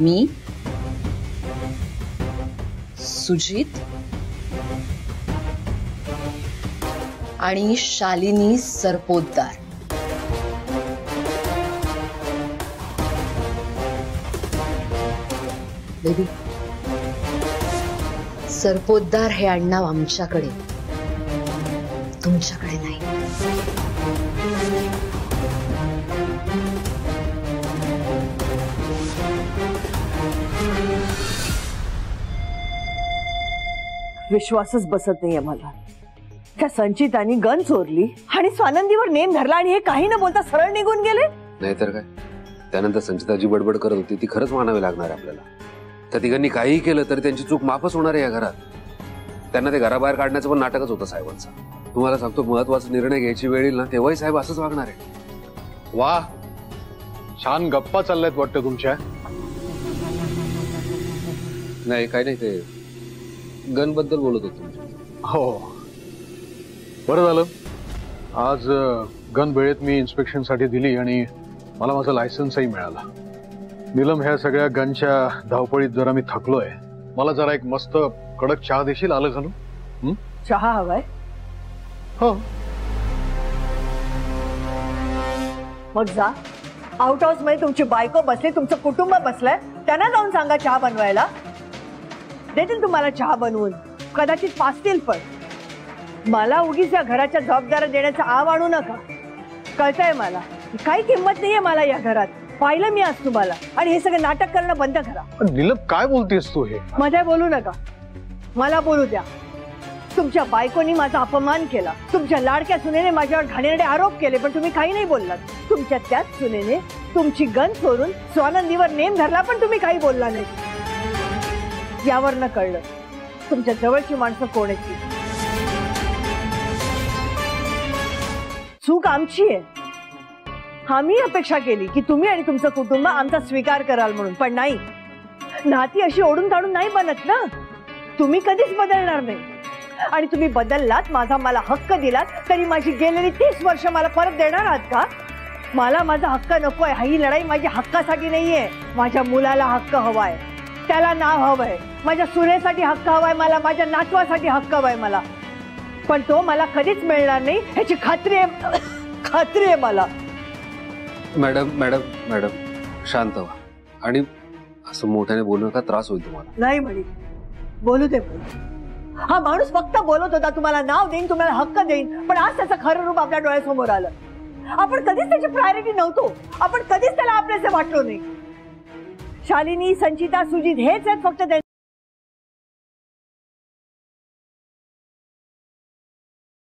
मी, सुजित आणि शालिनी सरपोतदार. बेबी, सरपोतदार हे आडनाव आमच्याकडे, तुमच्याकडे नाही. विश्वासच बसत नाहीये मला. त्या संचितानी गन चोरली आणि स्वानंदीवर नेम धरला आणि हे काही न बोलता सरळ निघून गेले. नाहीतर काय, त्यानंतर संचिताजी बडबड करत होती ती खरंच मानावी लागणार आपल्याला. त्या तिघांनी काहीही केलं तरी त्यांची चूक माफच होणार आहे या घरात. त्यांना ते घराबाहेर काढण्याचं पण नाटकच होतं साहेबांचं. तुम्हाला सांगतो, महत्वाचा निर्णय घ्यायची वेळ येईल ना तेव्हाही साहेब असंच वागणार आहे. वा, छान गप्पा चालल्यात वाटतं तुमच्या. नाही काय नाही, ते गन बद्दल बोलत होतो. हो, बरं झालं आज गन वेळेत मी इन्स्पेक्शन साठी दिली आणि मला माझा लायसन्सही मिळाला. नीलम, ह्या सगळ्या गनच्या धावपळीत जरा मी थकलोय. मला जरा एक मस्त कडक चहा देशील? आलं घालून. चहा हवाय? हो. मग जा, आउट हाऊस मध्ये तुमची बायको बसली, तुमचं कुटुंब बसलंय, त्यांना जाऊन सांगा चहा बनवायला. देतील तुम्हाला चहा बनवून, कदाचित पाचतील पण. मला उगीच या घराच्या जबाबदाऱ्या देण्याचा आव आणू नका. कळतंय मला काही किंमत नाहीये मला या घरात. पाहिलं मी आज तुम्हाला. आणि हे सगळं नाटक करणं बंद करा. नीलम, काय बोलतेस तू? हे मध्ये बोलू नका, मला बोलू द्या. तुमच्या बायकोनी माझा अपमान केला, तुमच्या लाडक्या सुनेने माझ्यावर घाणेरडे आरोप केले, पण तुम्ही काही नाही बोललात. तुमच्या त्याच सुनेने तुमची गन चोरून स्वानंदीवर नेम धरला, पण तुम्ही काही बोलला नाही. यावर न कळलं तुमच्या जवळची माणसं कोण आहेत ती. चूक आमची आहे. आम्ही अपेक्षा केली की तुम्ही आणि तुमचं कुटुंब आमचा स्वीकार कराल म्हणून, पण नाही. नाती अशी ओढून काढून नाही बनत ना. तुम्ही कधीच बदलणार नाही. आणि तुम्ही बदललात, माझा मला हक्क दिलात, तरी माझी गेलेली 30 वर्ष मला परत देणार आहात का? मला माझा हक्क नकोय. ही लढाई माझ्या हक्कासाठी नाहीये. माझ्या मुलाला हक्क हवाय, त्याला नाव हवंय. माझ्या सुनेसाठी हक्क हवाय मला, माझ्या नातवासाठी हक्क हवाय मला. पण तो मला कधीच मिळणार नाही ह्याची खात्री आहे. खात्री आहे मला. मॅडम मॅडम मॅडम शांत व्हा आणि असं मोठ्याने बोलू नका, त्रास होईल तुम्हाला. नाही म्हणे, बोलू दे. हा माणूस फक्त बोलत होता तुम्हाला नाव देईन, तुम्हाला हक्क देईन, पण आज त्याचं खरं रूप आपल्या डोळ्यासमोर आलं. आपण कधीच त्याची प्रायोरिटी नव्हतो. आपण कधीच त्याला आपल्याचे वाटलो नाही. शालिनी, संचिता, सुजित हेच आहेत फक्त